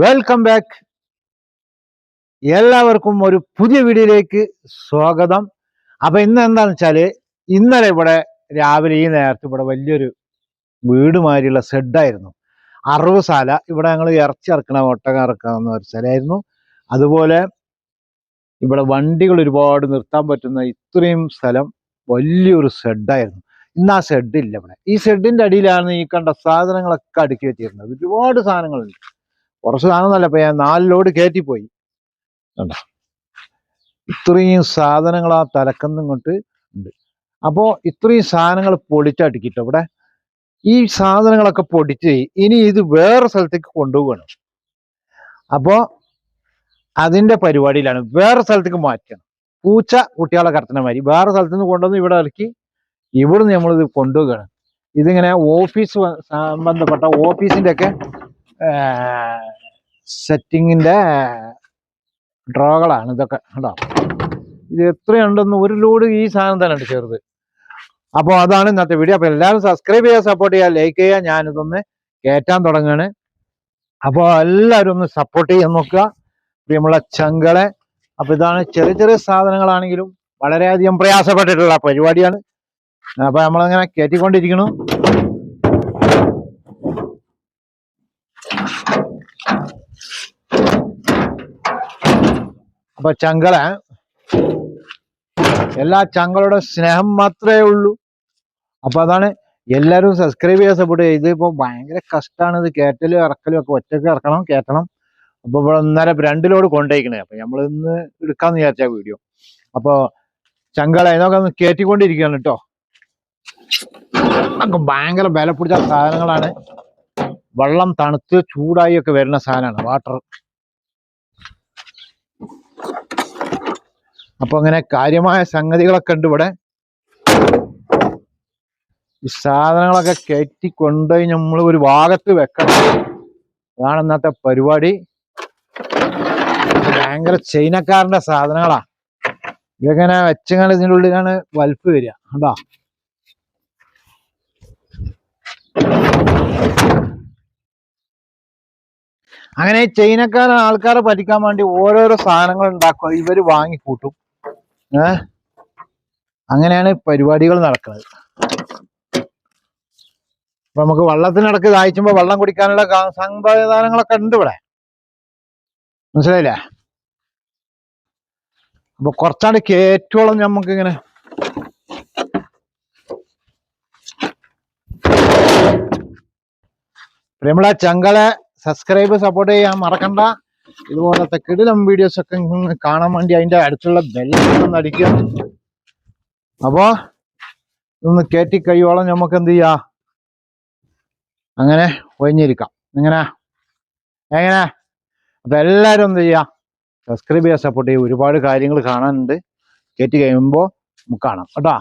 Welcome back. എല്ലാവർക്കും ഒരു പുതിയ വീഡിയോയിലേക്ക് സ്വാഗതം. അപ്പൊ ഇന്ന് എന്താന്ന് വെച്ചാല്, ഇന്നലെ ഇവിടെ രാവിലെ ഈ നേരത്ത് ഇവിടെ വലിയൊരു വീട് മാതിരിയുള്ള ഷെഡായിരുന്നു. അറുവശാല. ഇവിടെ ഞങ്ങൾ ഇറച്ചി ഇറക്കണ ഒട്ടകം ഇറക്കാവുന്ന ഒരു സ്ഥലമായിരുന്നു. അതുപോലെ ഇവിടെ വണ്ടികൾ ഒരുപാട് നിർത്താൻ പറ്റുന്ന ഇത്രയും സ്ഥലം വലിയൊരു ഷെഡായിരുന്നു. ഇന്ന് ആ ഷെഡില്ല ഇവിടെ. ഈ ഷെഡിന്റെ അടിയിലാണ് ഈ കണ്ട സാധനങ്ങളൊക്കെ അടുക്കി വെച്ചിരുന്നത്. ഒരുപാട് സാധനങ്ങളുണ്ട്. കുറച്ച് സാധനമൊന്നുമല്ല, ഇപ്പൊ ഞാൻ 4 ലോഡ് കയറ്റിപ്പോയി. കണ്ടോ, ഇത്രയും സാധനങ്ങൾ ആ തലക്കന്ന് ഇങ്ങോട്ട് ഉണ്ട്. അപ്പോ ഇത്രയും സാധനങ്ങൾ പൊടിച്ചടുക്കിട്ടോ ഇവിടെ. ഈ സാധനങ്ങളൊക്കെ പൊടിച്ച് ഇനി ഇത് വേറെ സ്ഥലത്തേക്ക് കൊണ്ടുപോകണം. അപ്പോ അതിന്റെ പരിപാടിയിലാണ്. വേറെ സ്ഥലത്തേക്ക് മാറ്റണം. പൂച്ച കുട്ടികളെ കടത്തുന്ന മാതിരി വേറെ സ്ഥലത്ത് നിന്ന് കൊണ്ടുവന്ന് ഇവിടെ ഇറക്കി ഇവിടുന്ന് നമ്മളിത് കൊണ്ടുപോവുകയാണ്. ഇതിങ്ങനെ ഓഫീസ് സംബന്ധപ്പെട്ട ഓഫീസിന്റെ ഒക്കെ സെറ്റിങ്ങിന്റെ ഡ്രോകളാണ് ഇതൊക്കെ. കേട്ടോ, ഇത് എത്രയുണ്ടെന്ന് ഒരു ലോഡ് ഈ സാധനം തന്നെ ഉണ്ട് ചെറുത്. അപ്പോൾ അതാണ് ഇന്നത്തെ വീഡിയോ. അപ്പോൾ എല്ലാവരും സബ്സ്ക്രൈബ് ചെയ്യുക, സപ്പോർട്ട് ചെയ്യുക, ലൈക്ക് ചെയ്യുക. ഞാനിതൊന്ന് കയറ്റാൻ തുടങ്ങുകയാണ്. അപ്പോൾ എല്ലാവരും ഒന്ന് സപ്പോർട്ട് ചെയ്യാൻ നോക്കുക, പ്രിയമുള്ള ചങ്കളെ. അപ്പോൾ ഇതാണ് ചെറിയ ചെറിയ സാധനങ്ങളാണെങ്കിലും വളരെയധികം പ്രയാസപ്പെട്ടിട്ടുള്ള പരിപാടിയാണ്. അപ്പോൾ നമ്മളങ്ങനെ കയറ്റിക്കൊണ്ടിരിക്കണം. അപ്പൊ ചങ്കളെ, എല്ലാ ചങ്കളുടെ സ്നേഹം മാത്രമേ ഉള്ളൂ. അപ്പൊ അതാണ് എല്ലാവരും സബ്സ്ക്രൈബ് ചെയ്യാൻ സപ്പോർട്ട് ചെയ്യുക. ഇതിപ്പോ ഭയങ്കര കഷ്ടമാണ്. ഇത് കയറ്റലും ഇറക്കലും ഒക്കെ ഒറ്റക്ക് ഇറക്കണം, കയറ്റണം. അപ്പൊ ഇവിടെ 1.5-2 ലോഡ് കൊണ്ടുപോയിക്കണേ. അപ്പൊ നമ്മൾ ഇന്ന് എടുക്കാന്ന് വിചാരിച്ച വീഡിയോ. അപ്പൊ ചങ്കളെ ഇതൊക്കെ ഒന്ന് കയറ്റിക്കൊണ്ടിരിക്കുകയാണ് കേട്ടോ. ഒക്കെ ഭയങ്കര വില പിടിച്ച സാധനങ്ങളാണ്. വെള്ളം തണുത്ത് ചൂടായി ഒക്കെ വരുന്ന സാധനമാണ് വാട്ടർ. അപ്പൊ അങ്ങനെ കാര്യമായ സംഗതികളൊക്കെ ഉണ്ട് ഇവിടെ. ഈ സാധനങ്ങളൊക്കെ കയറ്റി കൊണ്ടുപോയി നമ്മൾ ഒരു ഭാഗത്ത് വെക്കണം. അതാണ് ഇന്നത്തെ പരിപാടി. ഭയങ്കര ചൈനക്കാരന്റെ സാധനങ്ങളാ. ഇതെങ്ങനെ വെച്ചങ്ങൾ ഇതിൻ്റെ ഉള്ളിലാണ് വലുപ്പ് വരിക. കണ്ടോ, അങ്ങനെ ചൈനക്കാരൻ ആൾക്കാരെ പറ്റിക്കാൻ വേണ്ടി ഓരോരോ സാധനങ്ങൾ ഉണ്ടാക്കുക, ഇവര് വാങ്ങിക്കൂട്ടും. അങ്ങനെയാണ് പരിപാടികൾ നടക്കുന്നത്. അപ്പൊ നമുക്ക് വെള്ളത്തിനിടക്ക് ദാഹിച്ചുമ്പോ വെള്ളം കുടിക്കാനുള്ള സംവിധാനങ്ങളൊക്കെ ഉണ്ട് ഇവിടെ. മനസ്സിലായില്ലേ? അപ്പൊ കുറച്ചാണ്ട് കേറ്റോളം നമുക്ക് ഇങ്ങനെ പ്രിയമുള്ള ചങ്കളെ, സബ്സ്ക്രൈബ് സപ്പോർട്ട് ചെയ്യാൻ മറക്കണ്ട. ഇതുപോലത്തെ കിടിലം വീഡിയോസ് ഒക്കെ കാണാൻ വേണ്ടി അതിന്റെ അടുത്തുള്ള ബെല്ലൊന്ന് അടിക്കുക. അപ്പോ ഇതൊന്ന് കയറ്റി കഴിയോളം നമുക്ക് എന്ത് ചെയ്യാ, അങ്ങനെ ഒഴിഞ്ഞിരിക്കാം. എങ്ങനെ അപ്പൊ എല്ലാരും എന്ത് ചെയ്യാ, സബ്സ്ക്രൈബ് ചെയ്യാൻ സപ്പോർട്ട് ചെയ്യുക. ഒരുപാട് കാര്യങ്ങൾ കാണാനുണ്ട്. കയറ്റി കഴിയുമ്പോ നമുക്ക് കാണാം കേട്ടോ.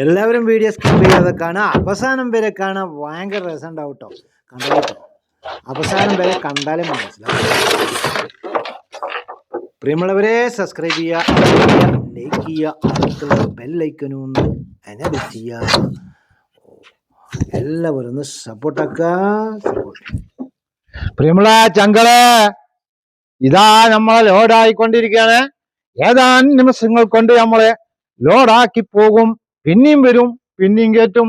എല്ലാവരും വീഡിയോ സ്കിപ്പ് ചെയ്യാതെ കാണാം, അവസാനം വരെ കാണാൻ. ഭയങ്കര രസം ഉണ്ടാവും കേട്ടോ. കണ്ടോ, അവസാനം വരെ കണ്ടാലേ മനസ്സിലാവും. പ്രിയമുള്ളവരെ, സബ്സ്ക്രൈബ് ചെയ്യുക, ലൈക്ക് ചെയ്യുക, അടുത്തുള്ള ബെല്ലൈക്കനും ഒന്ന് എനേബിൾ ചെയ്യുക. എല്ലാവരും ഒന്ന് സപ്പോർട്ടാക്കുക. പ്രിയമുള്ള ചങ്കളെ, ഇതാ നമ്മളെ ലോഡായിക്കൊണ്ടിരിക്കുകയാണ്. ഏതാനും നിമിഷങ്ങൾ കൊണ്ട് നമ്മളെ ലോഡാക്കി പോകും. പിന്നെയും വരും, പിന്നെയും കയറ്റും.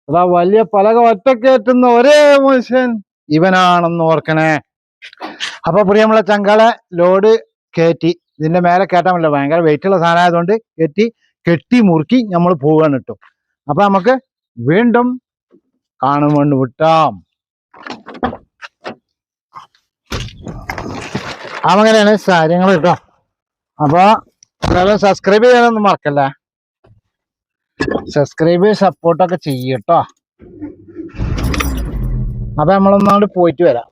അതാ വലിയ പലക ഒറ്റക്കയറ്റുന്ന ഒരേ മനുഷ്യൻ ഇവനാണെന്ന് ഓർക്കണേ. അപ്പൊ പ്രിയമുള്ള ചങ്കളെ, ലോഡ് കയറ്റി ഇതിന്റെ മേലെ കയറ്റാൻ പറ്റില്ല, ഭയങ്കര വെയിറ്റുള്ള സാധനം ആയതുകൊണ്ട് കെട്ടി മുറുക്കി നമ്മൾ പോവുകയാണ് കേട്ടോ. അപ്പൊ നമുക്ക് വീണ്ടും കാണുമ്പോൾ വിട്ടാം. അങ്ങനെയാണ് കാര്യങ്ങൾ കേട്ടോ. അപ്പൊ എല്ലാവരും സബ്സ്ക്രൈബ് ചെയ്യാനൊന്നും മറക്കല്ലേ. സബ്സ്ക്രൈബ് സപ്പോർട്ടൊക്കെ ചെയ്യട്ടോ. അപ്പൊ നമ്മളൊന്നാണ്ട് പോയിട്ട് വരാം.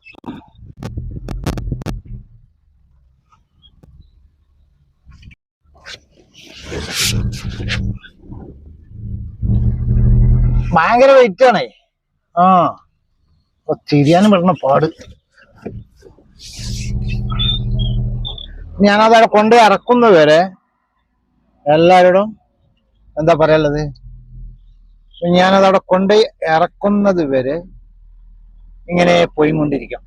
ഭയങ്കര വെയിറ്റ് ആണേ. തിരിയാനും പെടണ പാട്. ഞാനതവിടെ കൊണ്ട് ഇറക്കുന്നവരെ എല്ലാവരോടും എന്താ പറയാനുള്ളത്, ഞാനതവിടെ കൊണ്ട് ഇറക്കുന്നത് വരെ ഇങ്ങനെ പോയിക്കൊണ്ടിരിക്കാം.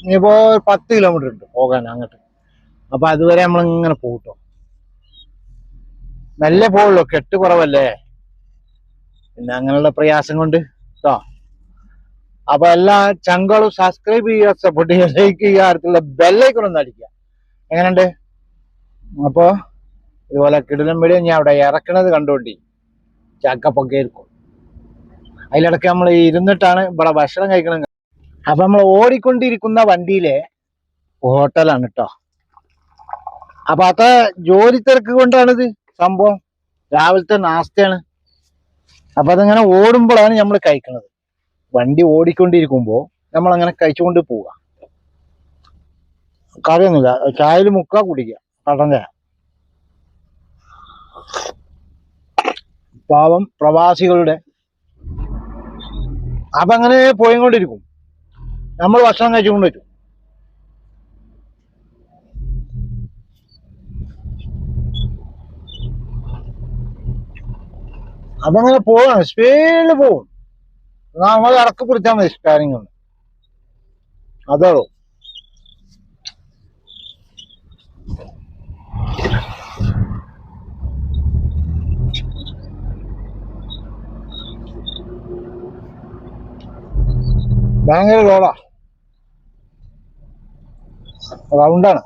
ഇനിയിപ്പോ 10 കിലോമീറ്റർ ഉണ്ട് പോകാൻ അങ്ങോട്ട്. അപ്പൊ അതുവരെ നമ്മളിങ്ങനെ പോകട്ടോ, മെല്ലെ പോവുള്ളൂ, കെട്ട് കുറവല്ലേ, പിന്നെ അങ്ങനെയുള്ള പ്രയാസം കൊണ്ട് കേട്ടോ. അപ്പൊ എല്ലാ ചങ്കളും സബ്സ്ക്രൈബ് ചെയ്യുക, സപ്പോർട്ട് ചെയ്യുക, ലൈക്ക് ചെയ്യുക, അടുത്തുള്ള ബെല്ലൈക്കൺ ഒന്ന് അടിക്കുക. എങ്ങനെയുണ്ട്? അപ്പോ ഇതുപോലെ കിടിലം വീഡിയോ ഞാൻ അവിടെ ഇറക്കണത് കണ്ടുകൊണ്ടി ചക്കപ്പൊക്കെ ആയിരിക്കും. അതിലിടയ്ക്ക് നമ്മൾ ഇരുന്നിട്ടാണ് ഇവിടെ ഭക്ഷണം കഴിക്കണം. അപ്പൊ നമ്മൾ ഓടിക്കൊണ്ടിരിക്കുന്ന വണ്ടിയിലെ ഹോട്ടലാണ് കേട്ടോ. അപ്പൊ അത് ജോലി തിരക്ക് കൊണ്ടാണിത് സംഭവം. രാവിലത്തെ നാസ്തയാണ്. അപ്പൊ അതിങ്ങനെ ഓടുമ്പോഴാണ് നമ്മൾ കഴിക്കുന്നത്. വണ്ടി ഓടിക്കൊണ്ടിരിക്കുമ്പോ നമ്മളങ്ങനെ കഴിച്ചുകൊണ്ട് പോവുക. കറിയൊന്നുമില്ല, ചായയിൽ മുക്ക കുടിക്കുക, കട്ടൻ ചായ. പാവം പ്രവാസികളുടെ. അപ്പൊ അങ്ങനെ പോയിക്കൊണ്ടിരിക്കും, നമ്മൾ ഭക്ഷണം കഴിച്ചുകൊണ്ട് വരും. അപ്പൊ അങ്ങനെ പോവാണ്, സ്പീഡിൽ പോവും. നമ്മൾ ഇടക്ക് പിടിച്ചാൽ മതി സ്പാരിങ് ഒന്ന്, അതോ. ഭയങ്കര റോഡാ, റൗണ്ടാണ്.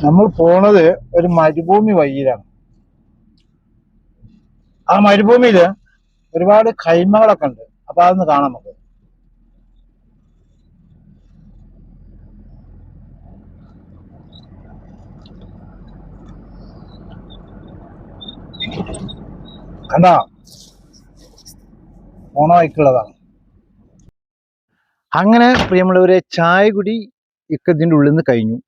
നമ്മൾ പോണത് ഒരു മരുഭൂമി വഴിയിലാണ്. ആ മരുഭൂമിയില് ഒരുപാട് കൈമകളൊക്കെ ഉണ്ട്. അപ്പൊ അതൊന്ന് കാണാൻ നമുക്ക്. കണ്ടാ, പോണ വഴിക്കുള്ളതാണ്. അങ്ങനെ പ്രിയമുള്ളവരെ, ചായ കുടി ഇതിൻ്റെ ഉള്ളിൽ നിന്ന് കഴിഞ്ഞു.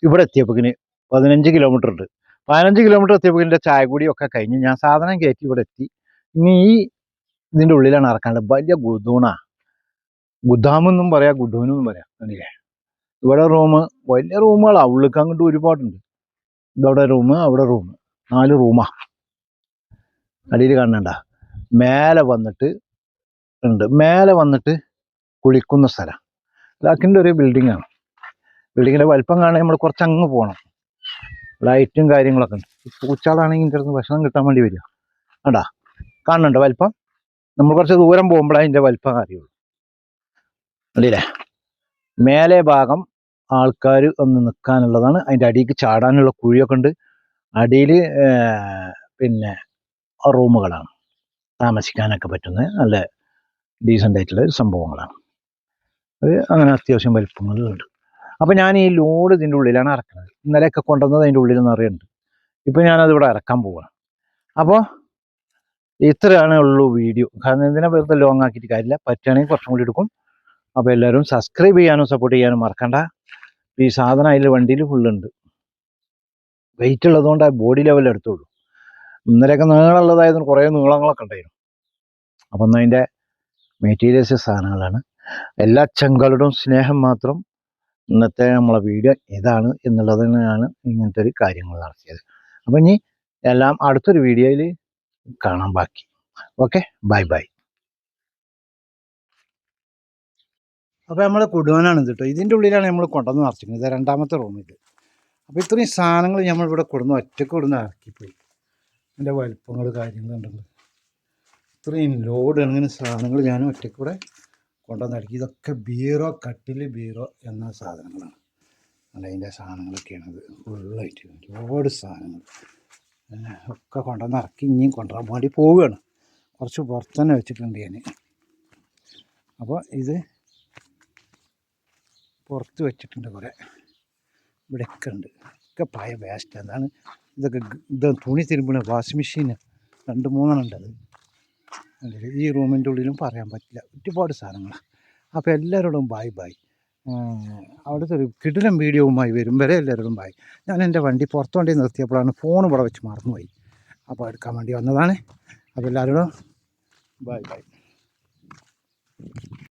ഇവിടെ എത്തിയപ്പോക്കിന് 15 കിലോമീറ്റർ ഉണ്ട്. 15 കിലോമീറ്റർ എത്തിയപ്പോൾ എൻ്റെ ചായ കുടിയൊക്കെ കഴിഞ്ഞു. ഞാൻ സാധനം കയറ്റി ഇവിടെ എത്തി. ഇനി ഇതിൻ്റെ ഉള്ളിലാണ് ഇറക്കാനുള്ളത്. വലിയ ഗുദാമെന്നും പറയാം, ഗുഡൂനെന്നും പറയാം. കണ്ടില്ലേ, ഇവിടെ റൂം, വലിയ റൂമുകളാണ്. ഉള്ളിലേക്ക് അങ്ങോട്ട് ഒരുപാടുണ്ട്. ഇതവിടെ റൂം, അവിടെ റൂം, 4 റൂമാ. അടിയിൽ കാണണ്ട, മേലെ വന്നിട്ട് ഉണ്ട്. മേലെ വന്നിട്ട് കുളിക്കുന്ന സ്ഥലം. ലാക്കിൻ്റെ ഒരു ബിൽഡിങ്ങാണ്. ബിൽഡിങ്ങിൻ്റെ വലിപ്പം കാണാൻ നമ്മൾ കുറച്ച് അങ്ങ് പോകണം. ലൈറ്റും കാര്യങ്ങളൊക്കെ ഉണ്ട്. പൂച്ചാളാണെങ്കിൽ ഇതിൻ്റെ അടുത്ത് ഭക്ഷണം കിട്ടാൻ വേണ്ടി വരിക. കണ്ടാ, കാണുന്നുണ്ടോ വലിപ്പം? നമ്മൾ കുറച്ച് ദൂരം പോകുമ്പോഴേ അതിൻ്റെ വലിപ്പം അറിയുള്ളൂ. അല്ലേ, മേലെ ഭാഗം ആൾക്കാർ ഒന്ന് നിൽക്കാനുള്ളതാണ്. അതിൻ്റെ അടിയിലേക്ക് ചാടാനുള്ള കുഴിയൊക്കെ ഉണ്ട്. അടിയിൽ പിന്നെ റൂമുകളാണ്, താമസിക്കാനൊക്കെ പറ്റുന്ന നല്ല ഡീസൻ്റ് ആയിട്ടുള്ള സംഭവങ്ങളാണ്. അത് അങ്ങനെ അത്യാവശ്യം വലിപ്പങ്ങളുണ്ട്. അപ്പം ഞാൻ ഈ ലോഡ് ഇതിൻ്റെ ഉള്ളിലാണ് ഇറക്കുന്നത്. ഇന്നലെയൊക്കെ കൊണ്ടുവന്നത് അതിൻ്റെ ഉള്ളിൽ നിറയുണ്ട്. ഇപ്പം ഞാനതിവിടെ ഇറക്കാൻ പോവുകയാണ്. അപ്പോൾ ഇത്രയാണ് ഉള്ളൂ വീഡിയോ. കാരണം ഇതിനെ വെറുതെ ലോങ് ആക്കിയിട്ട് കാര്യമില്ല. പറ്റുകയാണെങ്കിൽ കുറച്ചും കൂടി എടുക്കും. അപ്പോൾ എല്ലാവരും സബ്സ്ക്രൈബ് ചെയ്യാനും സപ്പോർട്ട് ചെയ്യാനും മറക്കണ്ട. ഈ സാധനം അതിൽ വണ്ടിയിൽ ഫുള്ളുണ്ട്. വെയിറ്റ് ഉള്ളതുകൊണ്ട് ആ ബോഡി ലെവലിൽ എടുത്തുള്ളൂ. ഇന്നലെയൊക്കെ നീളമുള്ളതായതുകൊണ്ട് കുറേ നീളങ്ങളൊക്കെ ഉണ്ടായിരുന്നു. അപ്പം ഒന്ന് അതിൻ്റെ മെറ്റീരിയൽസ് സാധനങ്ങളാണ്. എല്ലാ ചങ്കളുടെയും സ്നേഹം മാത്രം. ഇന്നത്തെ നമ്മളെ വീഡിയോ ഇതാണ് എന്നുള്ളതിനാണ് ഇങ്ങനത്തെ ഒരു കാര്യങ്ങൾ നടത്തിയത്. അപ്പം ഇനി എല്ലാം അടുത്തൊരു വീഡിയോയിൽ കാണാൻ ബാക്കി. Okay, bye bye. അപ്പോൾ നമ്മൾ കുടുവാനാണ് കേട്ടോ. ഇതിൻ്റെ ഉള്ളിലാണ് നമ്മൾ കൊണ്ടുവന്ന് നിറച്ചിരിക്കുന്നത്. ഇത് 2ാമത്തെ റൂമിൽ. അപ്പോൾ ഇത്രയും സാധനങ്ങൾ നമ്മളിവിടെ കൊടുന്ന് ഒറ്റയ്ക്ക് കൊടുന്ന് ഇറക്കിപ്പോയി. അതിൻ്റെ വലിപ്പങ്ങൾ കാര്യങ്ങളുണ്ടെങ്കിൽ ഇത്രയും ലോഡ് അങ്ങനെ സാധനങ്ങൾ ഞാൻ ഒറ്റയ്ക്ക് കൂടെ കൊണ്ടുവന്ന് ഇറക്കി. ഇതൊക്കെ ബീറോ, കട്ടിൽ, ബീറോ എന്ന സാധനങ്ങളാണ്. അതിൻ്റെ സാധനങ്ങളൊക്കെയാണത് ഫുള്ളായിട്ട്. ഒരുപാട് സാധനങ്ങൾ ഒക്കെ കൊണ്ടുവന്ന് ഇറക്കി ഇനിയും കൊണ്ടുവരാൻ വേണ്ടി പോവുകയാണ്. കുറച്ച് പുറത്ത് തന്നെ വെച്ചിട്ടുണ്ട് ഞാൻ. അപ്പോൾ ഇത് പുറത്ത് വെച്ചിട്ടുണ്ട് കുറേ. ഇവിടെയൊക്കെ ഉണ്ട്. ഒക്കെ പഴയ വേസ്റ്റ്. അതാണ് ഇതൊക്കെ. ഇത് തുണി തിരുമ്പണ വാഷിംഗ് മെഷീന് 2-3 ഉണ്ട് അത്. ഈ റൂമിൻ്റെ ഉള്ളിലും പറയാൻ പറ്റില്ല, ഒരുപാട് സാധനങ്ങളാണ്. അപ്പോൾ എല്ലാവരോടും ബൈ. അവിടുത്തെ ഒരു കിടിലം വീഡിയോവുമായി വരും വരെ എല്ലാവരോടും ബൈ. ഞാൻ എൻ്റെ വണ്ടി പുറത്തു വണ്ടി നിർത്തിയപ്പോഴാണ് ഫോൺ ഇവിടെ വെച്ച് മറന്നുപോയി. അപ്പോൾ എടുക്കാൻ വേണ്ടി വന്നതാണ്. അപ്പോൾ എല്ലാവരോടും ബൈ.